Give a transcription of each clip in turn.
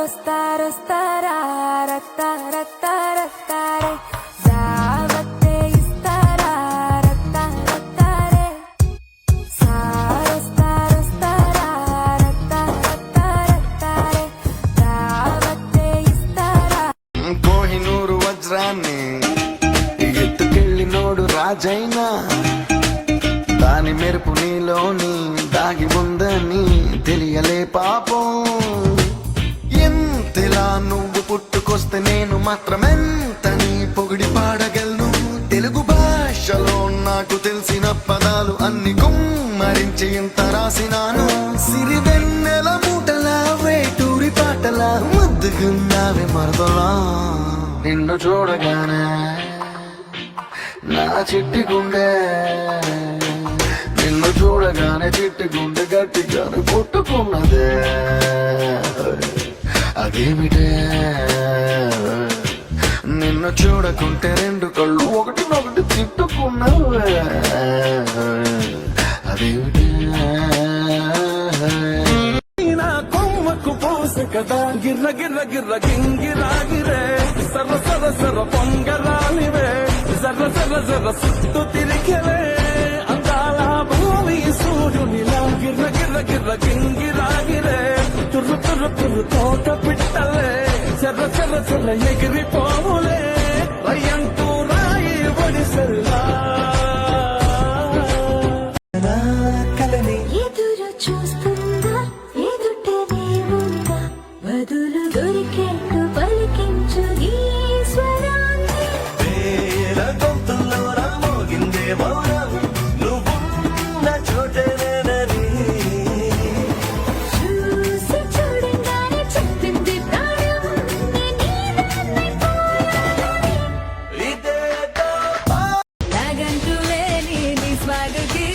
సారొస్తారొస్తారా రత్త రత్త రత్తారే జావత్తే ఇస్తారా రత్త రత్తారే సారొస్తారొస్తారా రత్త రత్త రత్తారే జావత్తే ఇస్తారా. కోహినూరు వజ్రాన్ని ఎత్తుకెళ్ళినోడు రాజైనా దాని మెరుపు నీలోని దాగి ఉందని తెలియలే పాపం. ఎంతలా నువ్వు పుట్టుకొస్తే నేను మాత్రమెంతని పొగిడి పాడగలను. తెలుగు భాషలో నాకు తెలిసిన పదాలు అన్ని కుమ్మరించి ఇంత రాసినాను. సిరివెన్నెల మూటలా వేటూరి పాటలా ముద్దుగున్నావే మరదలా. నిన్ను చూడగానే నా చిట్టి గుండె నిన్ను చూడగానే చిట్టి గుండె గట్టిగానే పుట్టుకున్నదే. అదేమిటే నిన్ను చూడకుంటే రెండు కళ్ళు ఒకటి తిట్టుకున్నావే. అదేమిటే కొమ్మకు పోసే కదా గిర్ర గిర్ర గిర్ర గింగిరాగిరే సర్ర సర్ర సర్ర పొంగరాలివే జర్ర జర్ర జర్ర సుత్తు తిరిగలే అందాల భూమి సూర్యునిలా గిర్ర గిర్ర గిర్ర గింగిరాగిరే తుర్రు తుర్రు తుర్రు తోట పిట్టలే చెర్ర చెర్ర చెర్ర ఎగిరిపోవులే రయ్యంటూ రాయి ఒడిసెల్లా. కలని ఎదురు చూస్తుందా ఎదుటనే ఉందా బదులు దొరికేట్టు పలికించు ఈ స్వరాన్ని. గొంతుల్లో రామోగిందే మౌనం నువ్వున్న చోటేనని చూసి చూడంగానే చెప్పింది ప్రాణం నాగంటూ లేని నీ స్వాగకి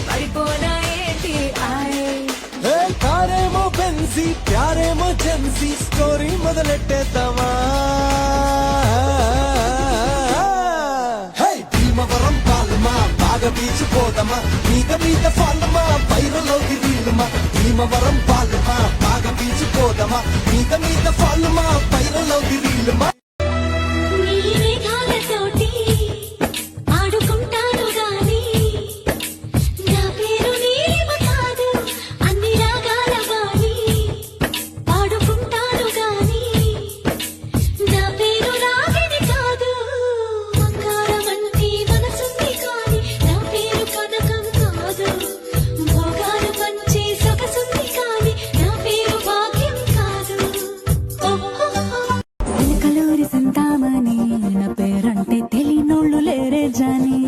పడిపోనా ఏంటి ఆయే. కారేమో బెన్సీ ప్యారేమో జెన్సీ స్టోరీ మొదలెట్టేద్దామా. భీమవరం పాలమా బాగా బీచిపోదమా మీద మీద ఫాలమా పైరలోకి వీలుమా. భీమవరం పాలమా బాగా బీచిపోదమా మీద మీద ఫాలమా పైరలోకి వీలుమా. మేఘాలతోటి ఆడుకుంటాను గాని నా పేరు నీలిమ కాదు అన్ని రాగాల వాణి పాడుకుంటాను గాని నా పేరు రాగిని కాదు. బంగారమంటి మనసుంది కాని నా పేరు పథకం కాదు. భోగాలు పంచే సొగసుంది కాని నా పేరు భాగ్యం కాదు. కలూరి సంతామని నా పేరంటే తెలియనోళ్ళు లేరే జాని.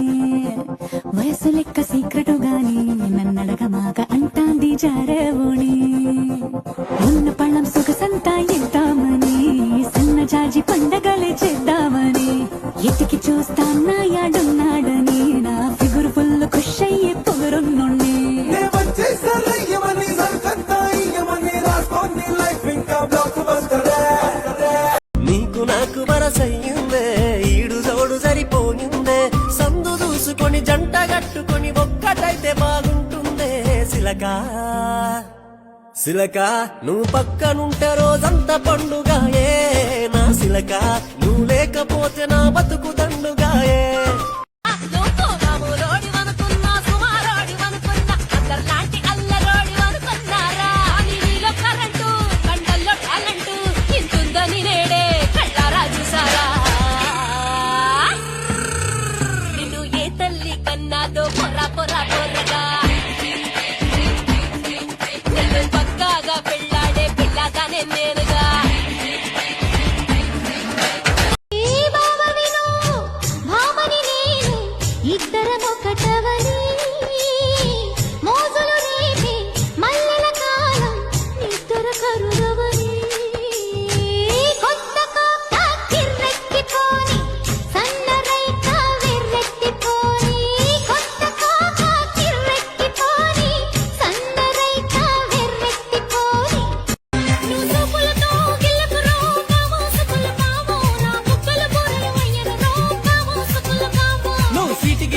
వయసు లెక్క సీక్రెటు గాని నన్నడగమాక అంటాంది జారేవోణి. ఉన్న పళ్ళం సొగసంతా ఇద్దామని సన్న జాజి పండగలే చేద్దామని ఎతికి చూస్తాన్నా యాడున్నాడని నా ఫిగురు ఫుల్ ఖుష్ అయ్యే పొగరున్నోణ్ణి. నీకు నాకు వరసయ్యిందే ఈడు జోడు సరిపోయిందే సందు దూసుకొని జంట గట్టుకొని ఒక్కటైతే బాగుంటుందే. సిలక సిలక నువ్వు పక్కనుంటే రోజంతా పండుగాయే నా సిలక నువ్వు లేకపోతే నా బతుకు దండుగాయే.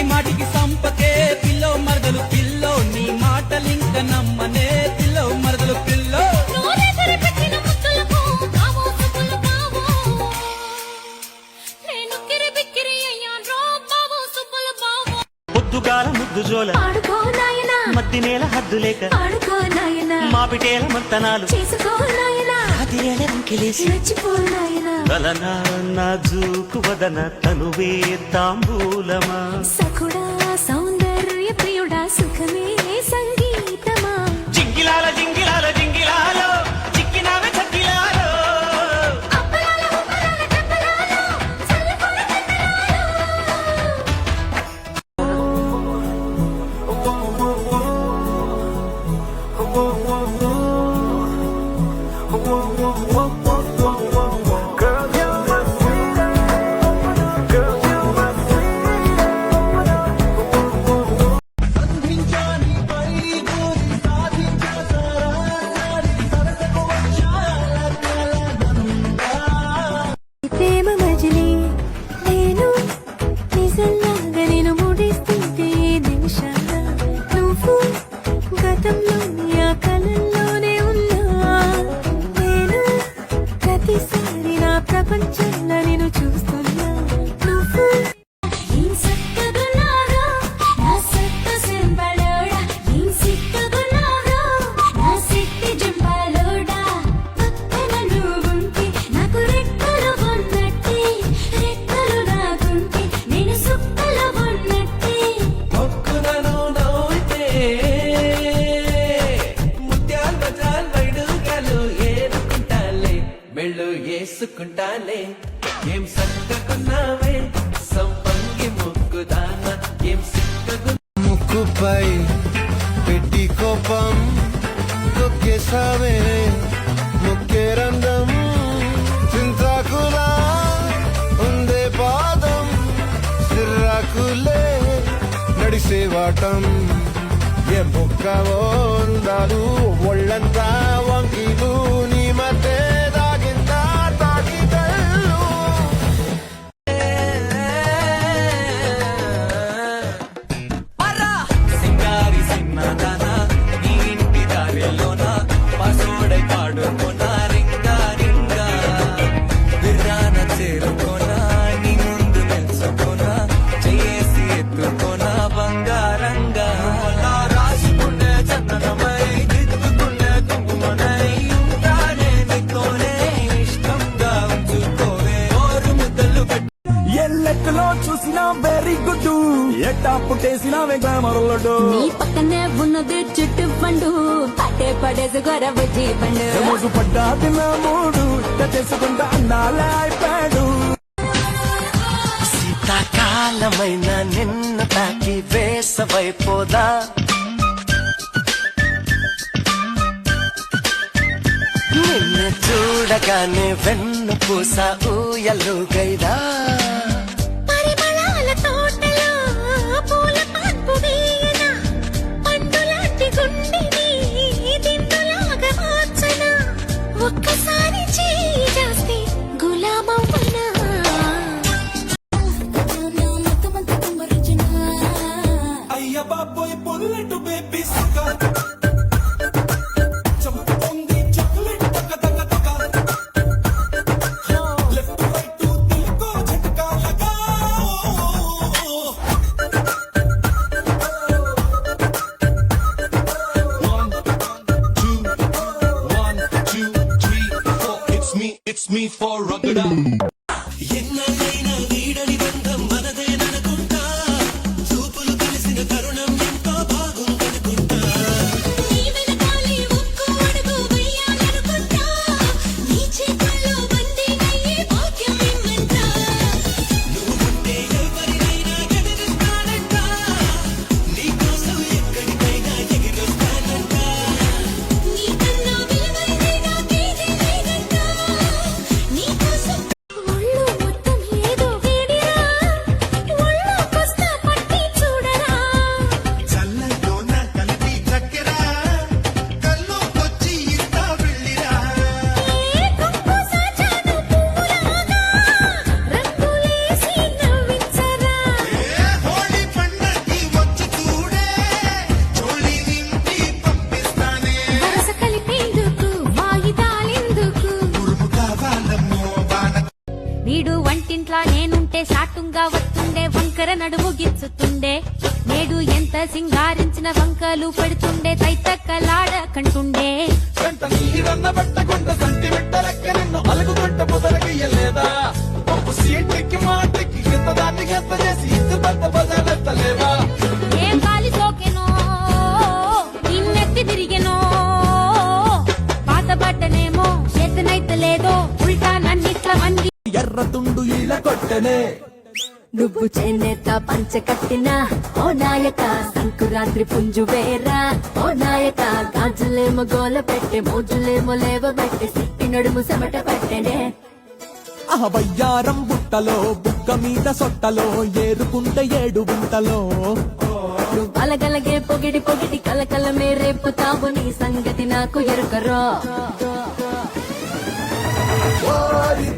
మాటికి సంపకే పిల్లో మరదలు పిల్లో నీ మాటలింక నమ్మనే పిల్లో మరదలు పిల్లో ముద్దు జోల ఆడుకో నాయనా మద్ది నేల హద్దు లేక ఆడుకో నాయనా మాపిటేల మంతనాలు చేసుకో నాయనా అది ఎడంకిలేసి రెచ్చిపో నాయనా తలన నాజూకు వదన తనువే తాంబూలమా సఖుడా సౌందర్య ప్రియుడా సుఖమే సంగీతమా జింగిలాల జింగిలాల జింగిలాలో చిక్కినావే చక్కిలాలో అప్పలాల ఉప్పలాల టప్పలాలో చల్లకొడ ప్రేమ మజిలీ నేను నిజంలాగా నేను ముడిస్తుంటే నిమిషాల నువ్వు గతంలోని ఆ కలల్లోనే ఉన్నా నేను ప్రతిసారి నా ప్రపంచంలో నేను చూస్తున్నా నువ్వు ఏం సక్కగున్నారో నా సత్త సెంబలోడా ఏం సిక్కగున్నారో నా సిట్టి జంపాలోడా పక్కన నువ్వుంటే నాకు రెక్కలు ఉన్నట్టే రెక్కలు నాకుంటే నేను సుక్కలు ఉన్నట్టే ఒక్కనను నవ్వుతే ముత్యాల బజార్ వైడుకలు ఏరుకుంటాలే మెళ్ళు వేసుకుంటాలే ఏం సక్కకున్నావే సంపంగి ముక్కుదాన ఏం సిక్కగు ముక్కుపై పెట్టి కోపం తొక్కేసావే ముక్కే రంధ్రం చింతాకులా ఉందే పాదం సిర్రాకులే నడిసేవాటం ఏ బొక్కవో ఉండాలు ఒళ్ళంతా వంకీలు నీ మధ్య దాగిందా తాకిదళ్ళు సింగారి సిన్నదాన నీ ఇంటి దారిలోన పసోడై పాడుకోన రింగా రింగా విర్రాన చేరుకోన నీ ముందు నిల్చుకోన చేసి ఎత్తుకోన బంగారంగా రాసుకునే చందనమై దిద్దుకునే కుంకుమనై ఉంటానే నీతోనే ఇష్టంగా ఉంచుకోవే ఓరు ముద్దలు పెట్టి ఎల్లెక్కలో చూసినా వెరీ గుడ్ ఎట్టా పుట్టేసినావే గ్లామర్లడు నీ పక్కనే ఉన్నది చుట్టు పండు పట్టే పడేసి గొరవ పండు రోజు పడ్డా తిన్న మూడు చేసుకుంటా అన్నాలే అయిపోయాడు శీతాకాలమైన నిన్ను తాకి వేసవైపోదా నిన్ను చూడగానే వెన్ను పూస ఊయలుగైదా పరిమళాల తోటలో పూల పాన్పు వేయనా పండులాంటి గుండెని దిండులాగా మార్చనా ఒక్కసారి చేయి చేస్తే గులామవ్వనా అయ్య బాబోయ్ బుల్లెట్ బేబీ సుగా చంపుతుంది చాక్లెట్ తక తక తక లెఫ్ట్ రైట్ దిల్కో झटका लगा It's me for Ragada. ఎన్నైనా వీడని బంధం మనదేననుకుంటా చూపులు కలిసిన తరుణం ఎంతో బాగుందనుకుంటా నీ వెనకాలే ఒక్కో అడుగు వెయ్యాలనుకుంటా నీ చేతుల్లో బందీ అయ్యే భాగ్యం ఇమ్మంటా నువ్వుంటే ఎవరినైనా గెలిపిస్తానంట నీకోసం ఎక్కడికైనా ఎగిరొస్తానంట నీకన్నా విలువైనది నాకేదీ లేదంటా నీకోసం ఒళ్ళు మొత్తం ఏదో వేడిరా ఒళ్ళోకొస్తా పట్టి చూడరా చల్లలోన కలిపి చక్కెర కల్లోకొచ్చి ఇస్తా వెళ్ళిరా ఏ కొంపు సాచాను పువ్వులాగా రంగులేసి నవ్వించరా హోళీ పండక్కి వచ్చి చూడే చోళీ నింపి పంపిస్తానే వరస కలిపేందుకు వాయిదాలెందుకు ఉరుము కావాలమ్మో బాణ వీడు వంటింట్లా నేనుంటే శాటుంగా వస్తుంది పెడుతుండే వంకర నడుము గిచ్చుతుండే నేడు ఎంత సింగారించిన వంకలు పెడుతుండే తైతక్కలాడ కంటుండే వెంట నీరన్న పెట్టకుంట సంటి పెట్టలెక్క నిన్ను అలుగుకుంట పొదలకియ్యలేదా పప్పు సీట్కి మాటకి గింత దాన్ని గంత చేసి ఇద్దు పెద్ద బజాలెత్తలేదా ఏ కాలి సోకెనో నిన్నెత్తి తిరిగెనో పాత బట్టనేమో చేతనైతే లేదో ఉల్టా నన్నిట్ల మంది ఎర్ర తుండు ఈల కొట్టనే నువ్వు చేనేత పంచ కట్టిన ఓ నాయక సంకురాత్రి పుంజు వేరా ఓ నాయక గాజులేమో గోల పెట్టే మోజులేమో లేవ పెట్టే సిట్టి నడుము సెమట పెట్టెనే ఆ వయ్యారం బుట్టలో బుక్క మీద సొట్టలో ఏరుకుంటే 7 గుంటలో నువ్వు అలగలగే పొగిడి పొగిడి కలకలమే రేపుతావు నీ సంగతి నాకు ఎరుకరో ఓరి